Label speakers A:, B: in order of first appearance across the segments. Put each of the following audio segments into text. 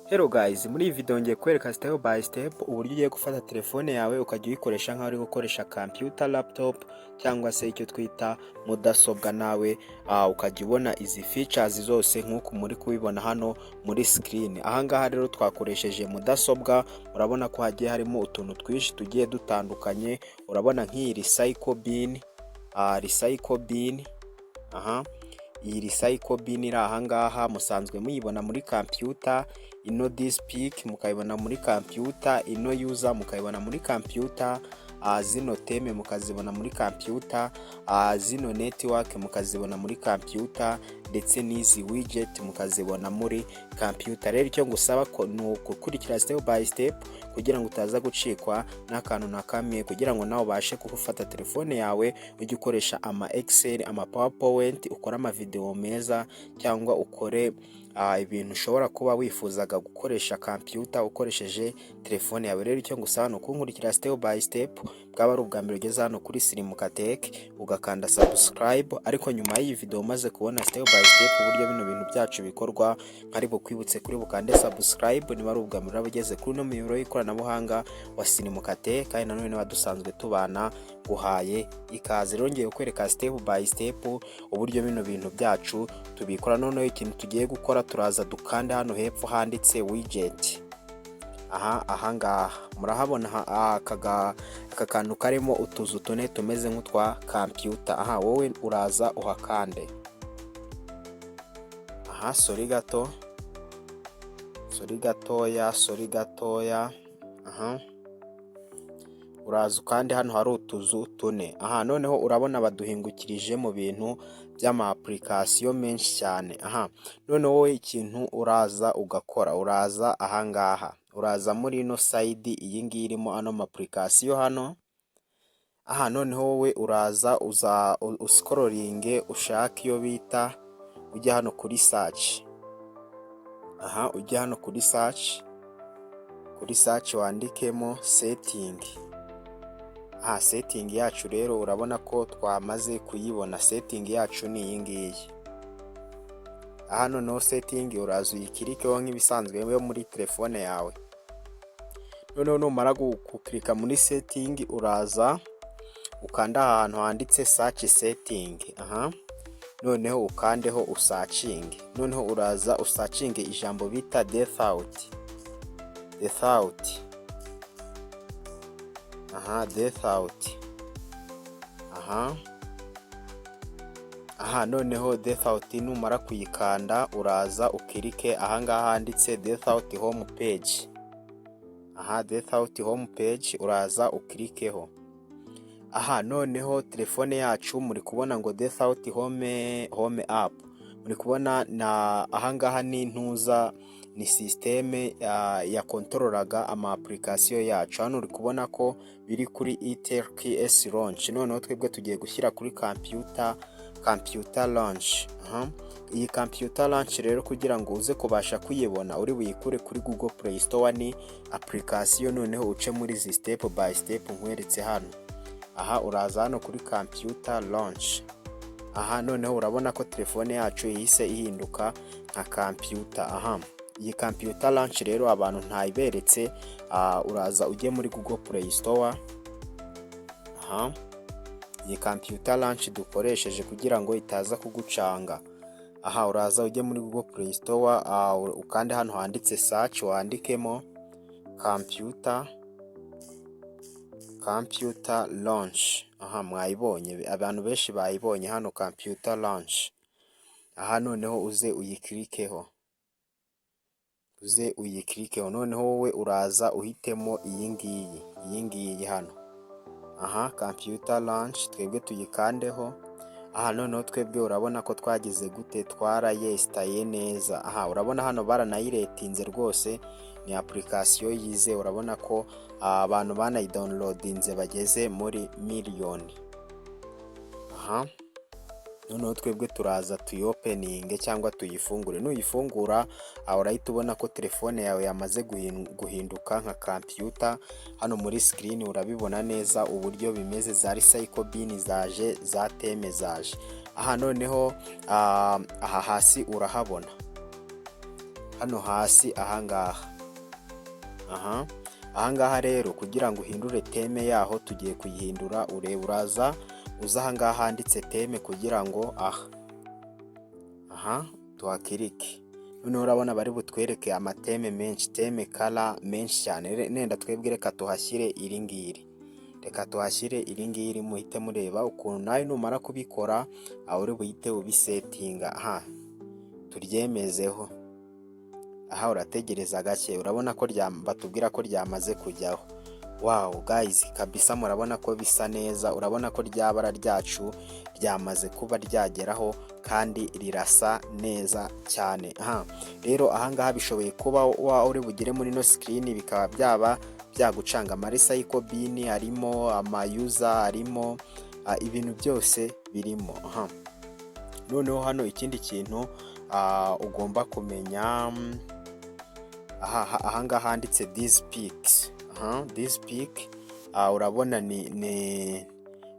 A: Hello guys, muri iyi video ngiye kwereka step by step uburyo ugiye gufata telefone yawe ukajya uyikoresha nkaho uri gukoresha computer, laptop cyangwa se icyo twita mudasobwa nawe ukajya ubona izi features zose nk'uko muri kubibona hano muri screen. Ahangaha rero twakoresheje mudasobwa, urabona ko hagiye harimo utuntu twinshi tugiye dutandukanye. Urabona nk'iyi recycle bin, iyi recycle bin iri ahangaha musanzwe muyibona muri computer. Ino dispik mukayibona muri computer, ino user mukayibona muri computer, zino teme mukazibona muri computer, zino network mukazibona muri computer, ndetse n'izi widget mukazibona muri computer. Rero icyo ngusaba ko nukurikira step by step kugira ngo utaza gucikwa n'akantu na kamwe, kugira ngo nawe ubashe gufata telefone yawe ujye ukoresha ama Excel, ama PowerPoint, ukora ama video meza, cyangwa ukore ibintu ushobora kuba wifuzaga gukoresha computer ukoresheje telefone yawe. Rero icyo ngusaba no kunkurikira step by step, bwaba ari ubwa mbere ugeze hano kuri Silimuka Tech ugakanda subscribe, ariko nyuma y'iyi video umaze kubona step by step uburyo bino bintu byacu bikorwa, nkari bukwibutse kuri bukande subscribe niba ari ubwa mbere ugeze kuri no miyoboro y'ikoranabuhanga wa Silimuka Tech, kandi nanone badusanzwe tubana guhaye ikaze. Rero ngiye kwereka step by step uburyo bino bintu byacu tubikora. Noneho ikintu tugiye gukora, turaza dukande hano hepfo handitse widget. Ahangaha murahabona aka kantu karimo utuzu tune tumeze nk'utwa computer. Wowe uraza uhakande. Sorry gatoya. Uraza kandi hano hari utuzu tune. Noneho urabona baduhingukirije mu bintu by'ama application menshi cyane. Noneho wowe ikintu uraza ugakora, uraza ahangaha, uraza muri ino side iyi ngiyi irimo ano ma application hano. Noneho wowe uraza uscrolling ushaka iyo bita, ujya hano kuri search. Ujya hano kuri search wandikemo setting. Setting yacu rero urabona ko twamaze kuyibona. Setting yacu ni iyi ngiyi. Noneho setting uraza uyikirikeho nk'ibisanzwe yo muri telefone yawe. Noneho numara gukirika muri setting, uraza ukanda ahantu handitse search setting. Noneho ukandeho usearching. Noneho uraza usearching ijambo bita default. Default. Noneho default numara kuyikanda uraza ukirike ahangaha handitse default home page. Default home page uraza ukirikeho. Noneho telefone yacu muri kubona ngo default home app. Muri kubona na ahangaha ni ntuza, ni systeme ya controlaga ama application yacu. Hano uri kubona ko biri kuri ETLKS launch. Noneho twebwe tugiye gushyira kuri computer launch. Iyi computer launch rero kugira ngo uze kubasha kuyibona, uri buyikure kuri Google Play Store, ni application. Noneho uce muri zi step by step nkweretse hano. Uraza hano kuri computer launch. Noneho urabona ko telefone yacu ihise ihinduka nka computer. Iyi computer launch rero abantu ntayiberetse, uraza ujye muri Google Play Store. Iyi computer launch dukoresheje kugira ngo itaza kugucanga. Uraza ujye muri Google Play Store, ukande hano handitse search wandikemo computer launch. Mwayibonye, abantu benshi bayibonye hano computer launch. Noneho uze uyikirikeho. Noneho wowe uraza uhitemo iyi ngiyi hano. Computer launch twebwe tuyikandeho. Noneho twebwe urabona ko twagize gute, twarayestaye neza. Urabona hano baranayiretinze rwose, ni application yize. Urabona ko abantu banayidownloadinze bageze muri miliyoni. Noneho twebwe turaza tuyopeninge cyangwa tuyifungure. Nuyifungura urahita ubona ko telefone yawe yamaze guhinduka nka computer. Hano muri screen urabibona neza uburyo bimeze, za recycle bin zaje, za teme zaje. Noneho hasi urahabona. hano hasi ahangaha. Ahangaha rero kugira ngo uhindure teme yaho tugiye kuyihindura, uraza uza ahangaha handitse teme kugira ngo tuhakirike. Noneho urabona bari butwereke amateme menshi, teme kala menshi cyane. Nenda twebwe reka tuhashyire iri ngiri, muhite mureba ukuntu nawe numara kubikora uri buhite ubisetinga. Turyemezeho. Urategereza gake, urabona ko batubwira ko ryamaze kujyaho. Wow guys, kabisa murabona ko bisa neza, urabona ko ryabara ryacu ryamaze kuba ryageraho kandi rirasa neza cyane. Rero ahangaha bishoboye kuba uri bugire muri no screen bikaba byaba byagucanga amarecycle bin harimo, amayuza harimo, ibintu byose birimo. Noneho hano ikindi kintu ugomba kumenya, ahangaha handitse this pic, urabona ni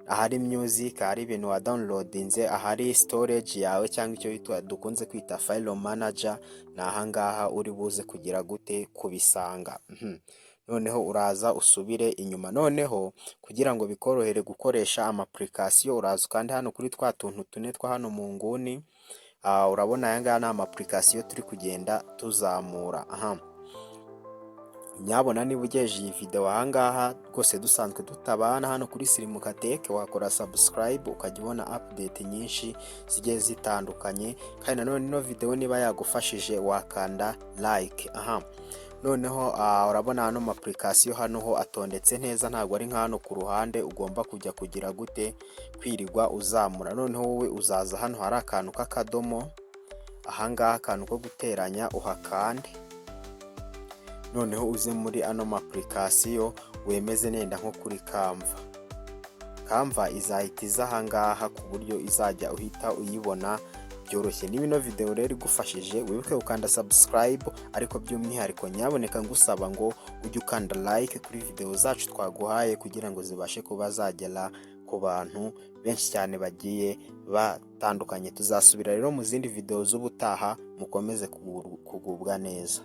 A: ahari music, ahari ibintu wa downloadinze, ahari storage yawe cyangwa icyo dukunze kwita file manager, na ahangaha uri buze kugira gute kubisanga. Noneho uraza usubire inyuma. Noneho kugira ngo bikorohere gukoresha application, uraza kandi hano kuri twa tuntu tune twa hano mu nguni. Urabona aya ngaya ni application turi kugenda tuzamura. Nyabona niba ugejeje iyi video ahangaha rwose dusanzwe tutabana hano kuri Silimuka Tech, wakora subscribe ukajya ubona update nyinshi zigiye zitandukanye, kandi nanone ino video niba yagufashije wakanda like. Noneho urabona hano application hano ho atondetse neza, ntabwo ari nka hano ku ruhande ugomba kujya kugira gute kwirirwa uzamura. Noneho wowe uzaza hano hari akantu k'akadomo, ahangaha akantu ko guteranya uhakande. Noneho uze muri ano application wemeze nenda nko kuri Canva izahita iza ahangaha ku buryo izajya uhita uyibona byoroshye. Niba ino video rero igufashije wibuke ukanda subscribe, ariko by'umwihariko nyaboneka ngusaba ngo ujye ukanda like kuri video zacu twaguhaye kugira ngo zibashe kuba zagera ku bantu benshi cyane bagiye batandukanye. Tuzasubira rero mu zindi video z'ubutaha, mukomeze kugubwa neza.